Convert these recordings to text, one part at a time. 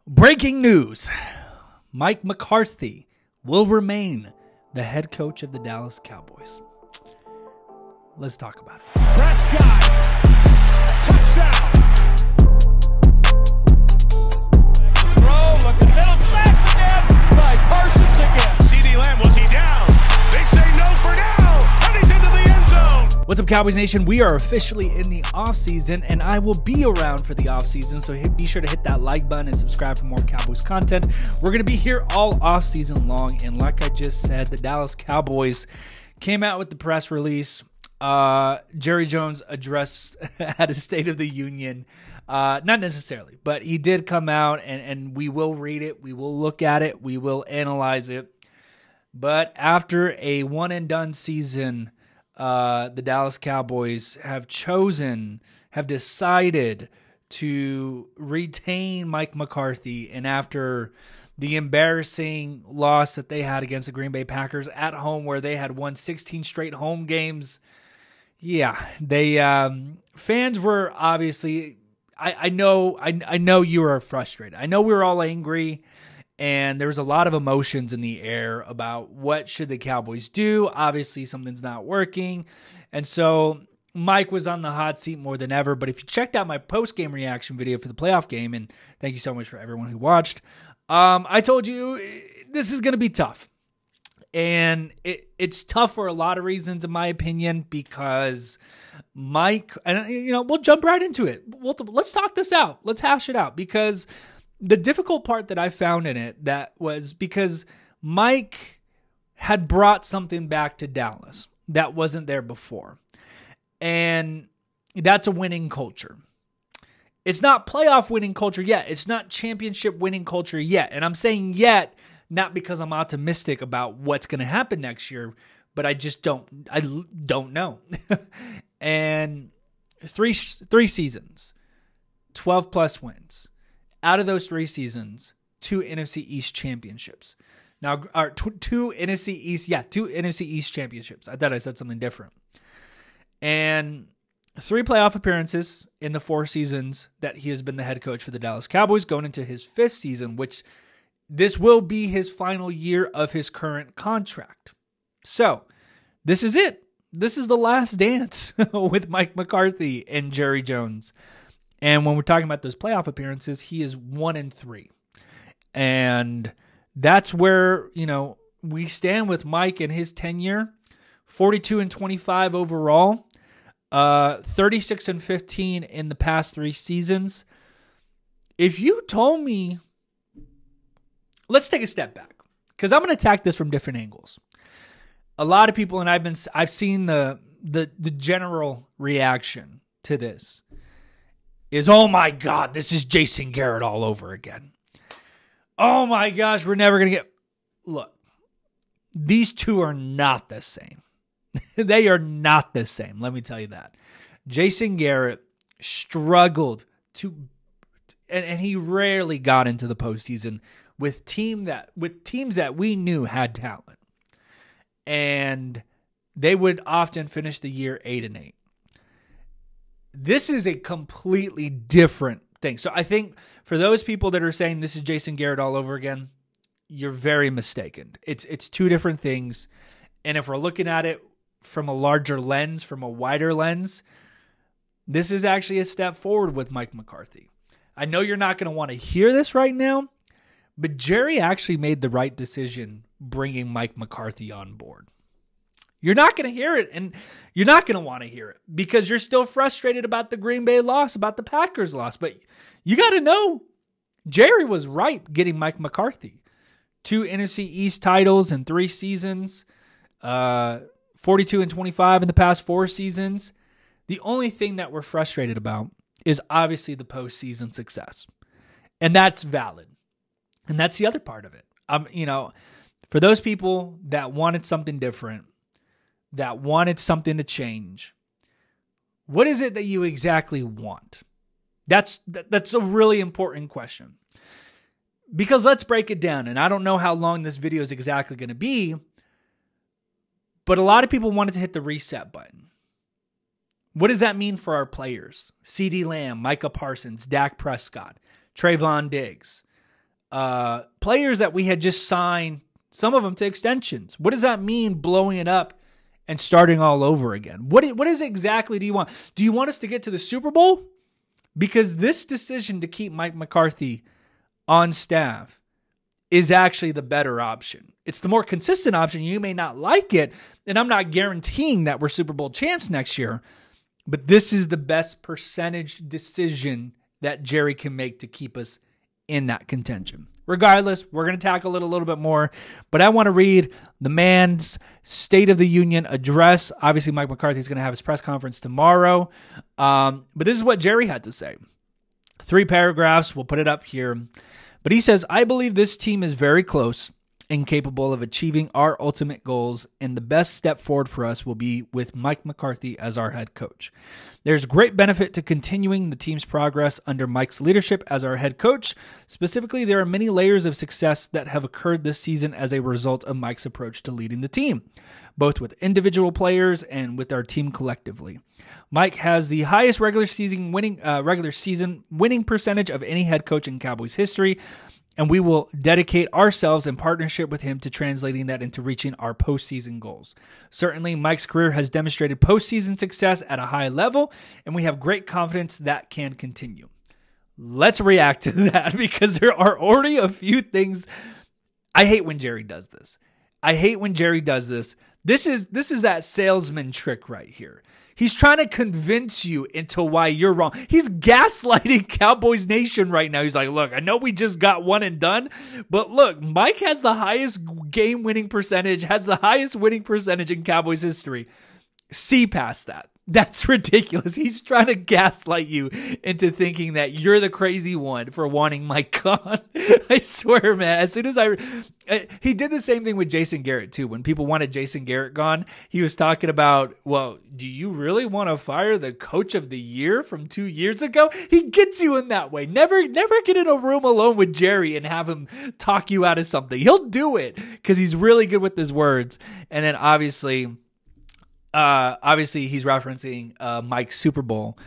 Breaking news. Mike McCarthy will remain the head coach of the Dallas Cowboys. Let's talk about it. Prescott, touchdown. Throw, look at middle, sacked again by Parsons again. CD Lamb, was he down? They say no for now, and he's into the end zone. What's up, Cowboys Nation? We are officially in the offseason, and I will be around for the offseason, so be sure to hit that like button and subscribe for more Cowboys content. We're going to be here all offseason long, and like I just said, the Dallas Cowboys came out with the press release. Jerry Jones addressed at a State of the Union. Not necessarily, but he did come out, and we will read it. We will look at it. We will analyze it. But after a one-and-done season, the Dallas Cowboys have decided to retain Mike McCarthy. And after the embarrassing loss that they had against the Green Bay Packers at home, where they had won 16 straight home games, they fans were obviously. I know you were frustrated. I know we were all angry. And there was a lot of emotions in the air about what should the Cowboys do. Obviously, something's not working. And so Mike was on the hot seat more than ever. But if you checked out my post-game reaction video for the playoff game, and thank you so much for everyone who watched, I told you this is going to be tough. And it's tough for a lot of reasons, in my opinion, because Mike, and we'll jump right into it. Let's talk this out. Let's hash it out, because the difficult part that I found in it, that was because Mike had brought something back to Dallas that wasn't there before. And that's a winning culture. It's not playoff winning culture yet. It's not championship winning culture yet. And I'm saying yet, not because I'm optimistic about what's going to happen next year, but I just don't know. And three seasons, 12 plus wins. Out of those 3 seasons, 2 NFC East championships. Now, two NFC East championships. I thought I said something different. And 3 playoff appearances in the 4 seasons that he has been the head coach for the Dallas Cowboys, going into his 5th season, which this will be his final year of his current contract. So, this is it. This is the last dance with Mike McCarthy and Jerry Jones. And when we're talking about those playoff appearances, he is 1-3. And that's where, we stand with Mike and his tenure. 42-25 overall. 36-15 in the past 3 seasons. If you told me, let's take a step back, because I'm going to attack this from different angles. A lot of people, and I've seen the general reaction to this is, oh my God, this is Jason Garrett all over again. Oh my gosh, we're never going to get... Look, these two are not the same. They are not the same, let me tell you that. Jason Garrett struggled and he rarely got into the postseason with teams that we knew had talent. And they would often finish the year 8-8. This is a completely different thing. So I think for those people that are saying this is Jason Garrett all over again, you're very mistaken. It's 2 different things. And if we're looking at it from a larger lens, from a wider lens, this is actually a step forward with Mike McCarthy. I know you're not going to want to hear this right now, but Jerry actually made the right decision bringing Mike McCarthy on board. You're not going to hear it, and you're not going to want to hear it because you're still frustrated about the Green Bay loss, about the Packers loss. But you got to know, Jerry was right getting Mike McCarthy. 2 NFC East titles in 3 seasons, 42-25 in the past 4 seasons. The only thing that we're frustrated about is obviously the postseason success, and that's valid. And that's the other part of it. For those people that wanted something different, that wanted something to change, what is it that you exactly want? That's a really important question. Because let's break it down. And I don't know how long this video is exactly going to be, but a lot of people wanted to hit the reset button. What does that mean for our players? CD Lamb, Micah Parsons, Dak Prescott, Trayvon Diggs. players that we had just signed, some of them to extensions. What does that mean, blowing it up and starting all over again? What is exactly do you want? Do you want us to get to the Super Bowl? Because this decision to keep Mike McCarthy on staff is actually the better option. It's the more consistent option. You may not like it, and I'm not guaranteeing that we're Super Bowl champs next year, but this is the best percentage decision that Jerry can make to keep us in that contention. Regardless, we're going to tackle it a little bit more, but I want to read the man's State of the Union address. Obviously, Mike McCarthy is going to have his press conference tomorrow, but this is what Jerry had to say. 3 paragraphs. We'll put it up here. But he says, I believe this team is very close and capable of achieving our ultimate goals, and the best step forward for us will be with Mike McCarthy as our head coach. There's great benefit to continuing the team's progress under Mike's leadership as our head coach. Specifically, there are many layers of success that have occurred this season as a result of Mike's approach to leading the team, both with individual players and with our team collectively. Mike has the highest regular season winning percentage of any head coach in Cowboys history, and we will dedicate ourselves in partnership with him to translating that into reaching our postseason goals. Certainly, Mike's career has demonstrated postseason success at a high level, and we have great confidence that can continue. Let's react to that, because there are already a few things. I hate when Jerry does this. This is that salesman trick right here. He's trying to convince you into why you're wrong. He's gaslighting Cowboys Nation right now. He's like, look, I know we just got one and done, but look, Mike has the highest game winning percentage, has the highest winning percentage in Cowboys history. See past that. That's ridiculous. He's trying to gaslight you into thinking that you're the crazy one for wanting Mike gone. I swear, man, as soon as he did the same thing with Jason Garrett too. When people wanted Jason Garrett gone, he was talking about, well, do you really want to fire the coach of the year from 2 years ago? He gets you in that way. Never get in a room alone with Jerry and have him talk you out of something. He'll do it because he's really good with his words. And then obviously he's referencing Mike's Super Bowl,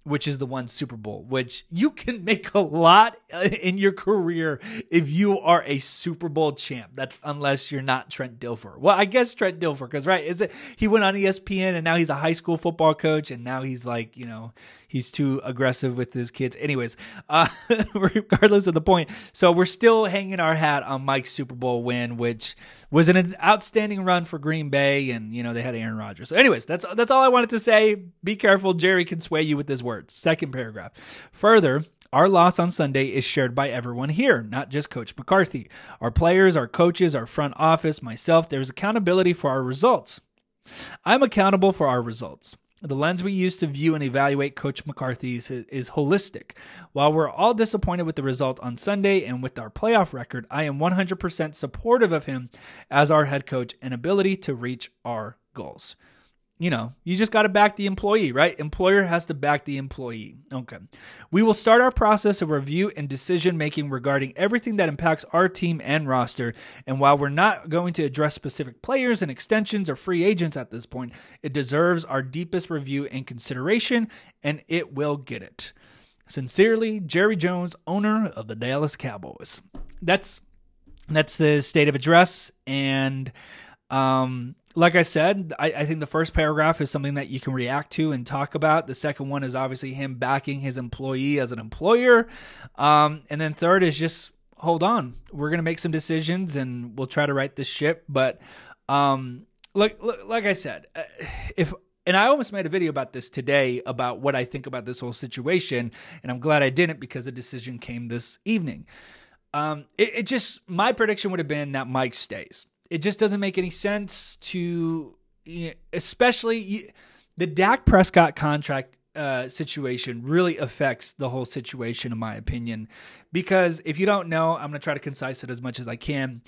which is the one Super Bowl, which you can make a lot in your career if you are a Super Bowl champ. That's unless you're not Trent Dilfer. Well, I guess Trent Dilfer, because he went on ESPN and now he's a high school football coach, and now he's like, he's too aggressive with his kids. Anyways, regardless of the point, so we're still hanging our hat on Mike's Super Bowl win, which was an outstanding run for Green Bay, and they had Aaron Rodgers. So anyways, that's all I wanted to say. Be careful, Jerry can sway you with his words. Second paragraph. Further, our loss on Sunday is shared by everyone here, not just Coach McCarthy. Our players, our coaches, our front office, myself. There's accountability for our results. I'm accountable for our results. The lens we use to view and evaluate Coach McCarthy is holistic. While we're all disappointed with the result on Sunday and with our playoff record, I am 100% supportive of him as our head coach and ability to reach our goals. You just got to back the employee, right? Employer has to back the employee. Okay. We will start our process of review and decision-making regarding everything that impacts our team and roster. And while we're not going to address specific players and extensions or free agents at this point, it deserves our deepest review and consideration, and it will get it. Sincerely, Jerry Jones, owner of the Dallas Cowboys. That's the state of address. And, like I said, I think the first paragraph is something that you can react to and talk about. The second one is obviously him backing his employee as an employer. And then third is just, hold on. We're going to make some decisions and we'll try to right this ship. But like I said, and I almost made a video about this today about what I think about this whole situation. And I'm glad I didn't, because the decision came this evening. My prediction would have been that Mike stays. It just doesn't make any sense to, especially the Dak Prescott contract situation really affects the whole situation, in my opinion, because if you don't know, I'm going to try to concise it as much as I can.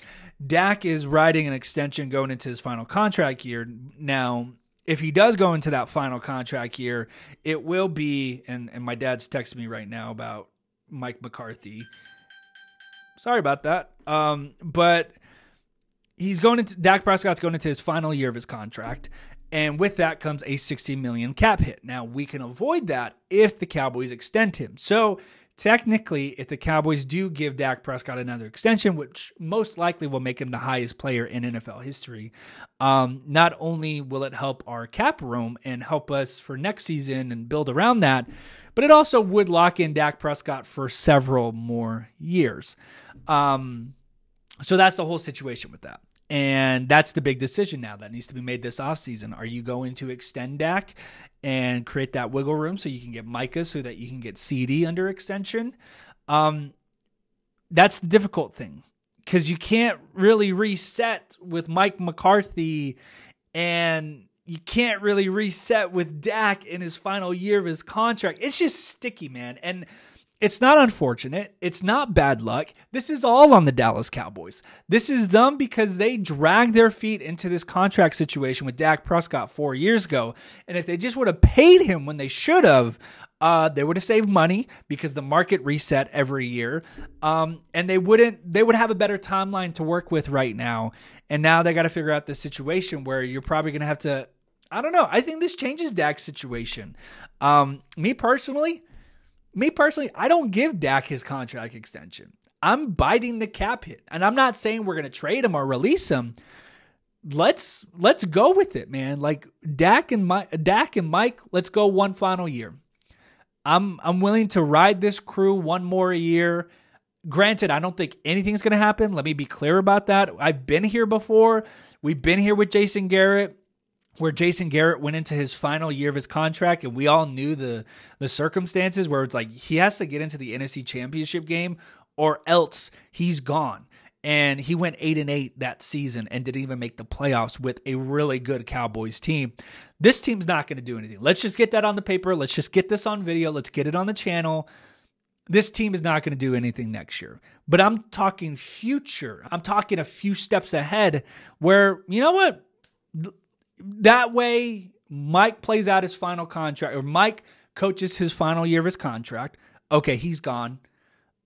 Dak is riding an extension going into his final contract year. Now, if he does go into that final contract year, it will be, and my dad's texting me right now about Mike McCarthy. Sorry about that. But Dak Prescott's going into his final year of his contract, and with that comes a $60 million cap hit. Now, we can avoid that if the Cowboys extend him. So technically, if the Cowboys do give Dak Prescott another extension, which most likely will make him the highest player in NFL history, not only will it help our cap room and help us for next season and build around that, but it also would lock in Dak Prescott for several more years. So that's the whole situation with that. And that's the big decision now that needs to be made this offseason. Are you going to extend Dak and create that wiggle room so you can get Micah, so that you can get CD under extension? That's the difficult thing, because you can't really reset with Mike McCarthy, and you can't really reset with Dak in his final year of his contract. It's just sticky, man. And it's not unfortunate. It's not bad luck. This is all on the Dallas Cowboys. This is them because they dragged their feet into this contract situation with Dak Prescott 4 years ago. And if they just would have paid him when they should have, they would have saved money because the market reset every year. And they would have a better timeline to work with right now. And now they got to figure out this situation where you're probably going to have to, I don't know. I think this changes Dak's situation. Me personally, I don't give Dak his contract extension. I'm biting the cap hit. And I'm not saying we're going to trade him or release him. Let's go with it, man. Like Dak and Mike, let's go one final year. I'm willing to ride this crew one more year. Granted, I don't think anything's going to happen. Let me be clear about that. I've been here before. We've been here with Jason Garrett, where Jason Garrett went into his final year of his contract, and we all knew the circumstances where it's like he has to get into the NFC Championship game or else he's gone. And he went 8-8 that season and didn't even make the playoffs with a really good Cowboys team. This team's not going to do anything. Let's just get that on the paper. Let's just get this on video. Let's get it on the channel. This team is not going to do anything next year. But I'm talking future. I'm talking a few steps ahead where, you know what? That way, Mike plays out his final contract, or Mike coaches his final year of his contract. Okay, he's gone.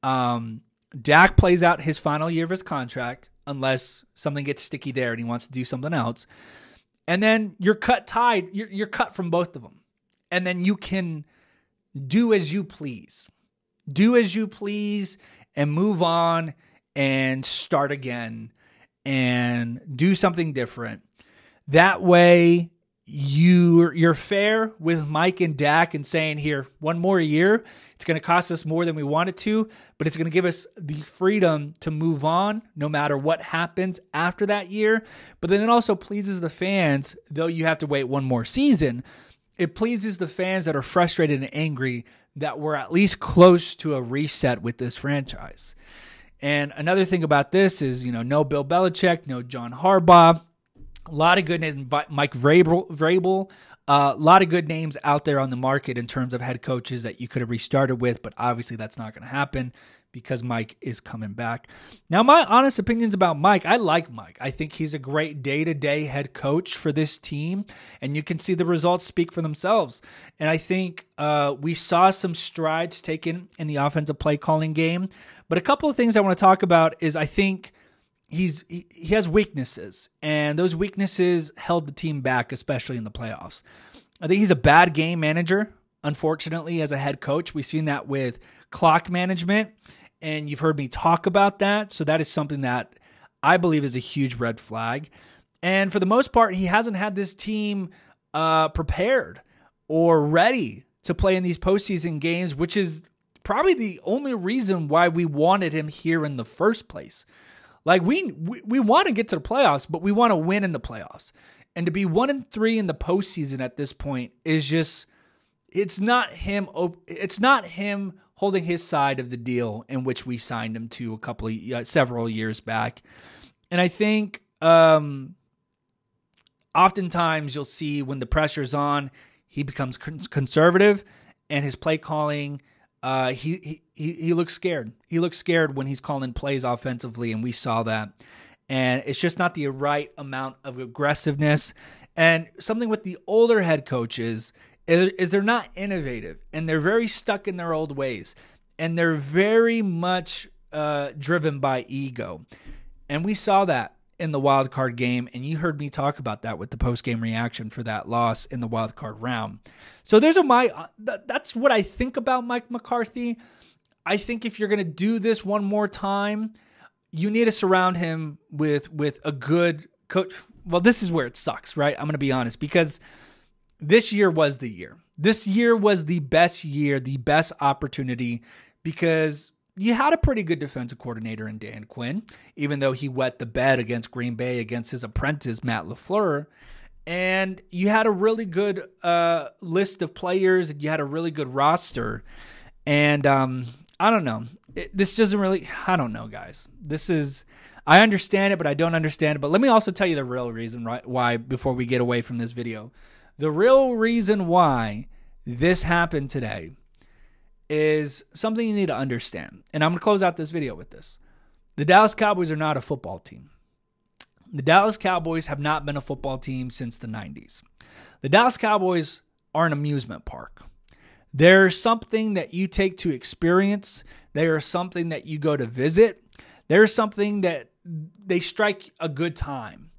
Dak plays out his final year of his contract, unless something gets sticky there and he wants to do something else. And then you're cut from both of them. And then you can do as you please. Do as you please and move on and start again and do something different. That way, you're fair with Mike and Dak and saying, here, one more year. It's going to cost us more than we want it to, but it's going to give us the freedom to move on no matter what happens after that year. But then it also pleases the fans, though you have to wait one more season. It pleases the fans that are frustrated and angry that we're at least close to a reset with this franchise. And another thing about this is, no Bill Belichick, no John Harbaugh. A lot of good names, Mike Vrabel, a lot of good names out there on the market in terms of head coaches that you could have restarted with, but obviously that's not going to happen because Mike is coming back. Now, my honest opinions about Mike, I like Mike. I think he's a great day-to-day head coach for this team, and you can see the results speak for themselves. And I think we saw some strides taken in the offensive play calling game, but a couple of things I want to talk about is I think he has weaknesses, and those weaknesses held the team back, especially in the playoffs. I think he's a bad game manager, unfortunately, as a head coach. We've seen that with clock management, and you've heard me talk about that. So that is something that I believe is a huge red flag. And for the most part, he hasn't had this team prepared or ready to play in these postseason games, which is probably the only reason why we wanted him here in the first place. Like we want to get to the playoffs, but we want to win in the playoffs. And to be 1-3 in the postseason at this point is just, it's not him holding his side of the deal in which we signed him to several years back. And I think oftentimes you'll see when the pressure's on, he becomes conservative, and his play calling, he looks scared. He looks scared when he's calling plays offensively, and we saw that. And it's just not the right amount of aggressiveness. And something with the older head coaches is they're not innovative, and they're very stuck in their old ways, and they're very much driven by ego. And we saw that in the wild card game, and you heard me talk about that with the post-game reaction for that loss in the wild card round. So that's what I think about Mike McCarthy. I think if you're going to do this one more time, you need to surround him with a good coach. Well, this is where it sucks, right? I'm going to be honest, because this year was the year. This year was the best year, the best opportunity, because you had a pretty good defensive coordinator in Dan Quinn, even though he wet the bed against Green Bay against his apprentice, Matt LaFleur. And you had a really good list of players, and you had a really good roster. And I don't know. This doesn't really, I don't know, guys. I understand it, but I don't understand it. But let me also tell you the real reason why, before we get away from this video. The real reason why this happened today is something you need to understand. And I'm going to close out this video with this. The Dallas Cowboys are not a football team. The Dallas Cowboys have not been a football team since the 90s. The Dallas Cowboys are an amusement park. They're something that you take to experience. They are something that you go to visit. They're something that they strike a good time.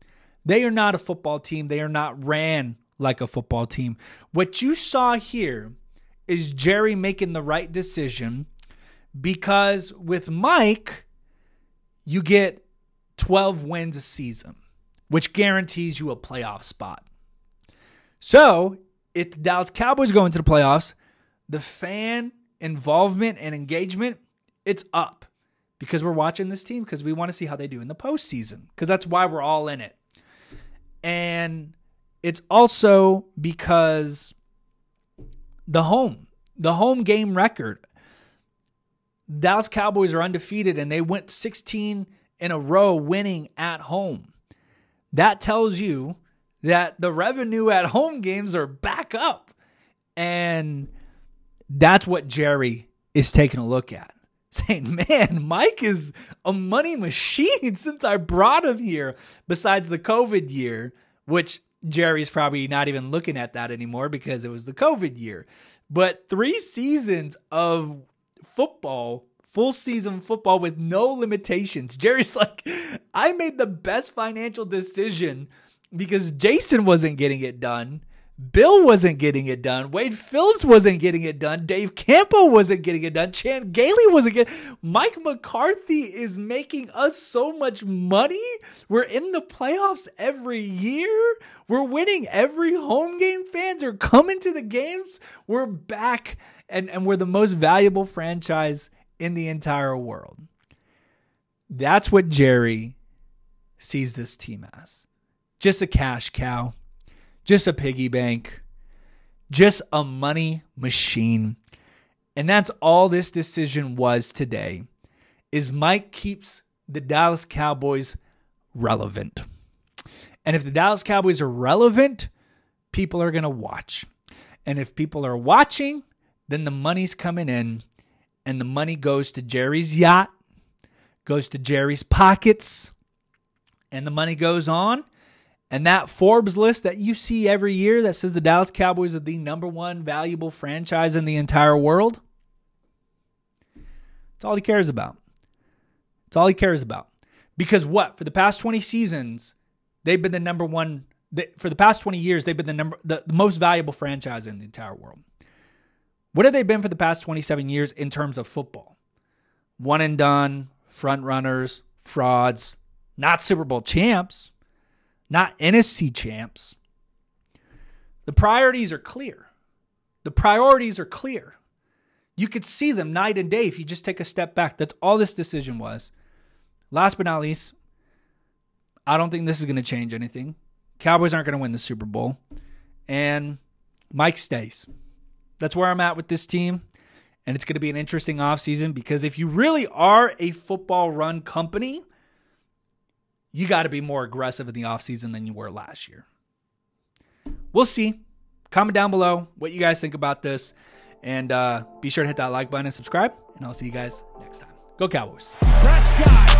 They are not a football team. They are not ran like a football team. What you saw here is Jerry making the right decision, because with Mike, you get 12 wins a season, which guarantees you a playoff spot. So if the Dallas Cowboys go into the playoffs, the fan involvement and engagement, it's up, because we're watching this team because we want to see how they do in the postseason, because that's why we're all in it. And it's also because the home game record, Dallas Cowboys are undefeated, and they went 16 in a row winning at home. That tells you that the revenue at home games are back up. And that's what Jerry is taking a look at, saying, man, Mike is a money machine since I brought him here, besides the COVID year, which Jerry's probably not even looking at that anymore because it was the COVID year. But 3 seasons of football, full season football with no limitations. Jerry's like, I made the best financial decision because Jason wasn't getting it done. Bill wasn't getting it done. Wade Phillips wasn't getting it done. Dave Campo wasn't getting it done. Chan Gailey wasn't getting it. Mike McCarthy is making us so much money. We're in the playoffs every year. We're winning every home game. Fans are coming to the games. We're back, and we're the most valuable franchise in the entire world. That's what Jerry sees this team as. Just a cash cow. Just a piggy bank, just a money machine. And that's all this decision was today, is Mike keeps the Dallas Cowboys relevant. And if the Dallas Cowboys are relevant, people are going to watch. And if people are watching, then the money's coming in, and the money goes to Jerry's yacht, goes to Jerry's pockets, and the money goes on. And that Forbes list that you see every year that says the Dallas Cowboys are the #1 valuable franchise in the entire world, it's all he cares about. It's all he cares about. Because what? For the past 20 seasons, they've been the #1. For the past 20 years, they've been the most valuable franchise in the entire world. What have they been for the past 27 years in terms of football? One and done, front runners, frauds, not Super Bowl champs. Not NFC champs. The priorities are clear. The priorities are clear. You could see them night and day if you just take a step back. That's all this decision was. Last but not least, I don't think this is going to change anything. Cowboys aren't going to win the Super Bowl. And Mike stays. That's where I'm at with this team. And it's going to be an interesting offseason, because if you really are a football-run company, you got to be more aggressive in the offseason than you were last year. We'll see. Comment down below what you guys think about this. And be sure to hit that like button and subscribe. And I'll see you guys next time. Go Cowboys. Prescott.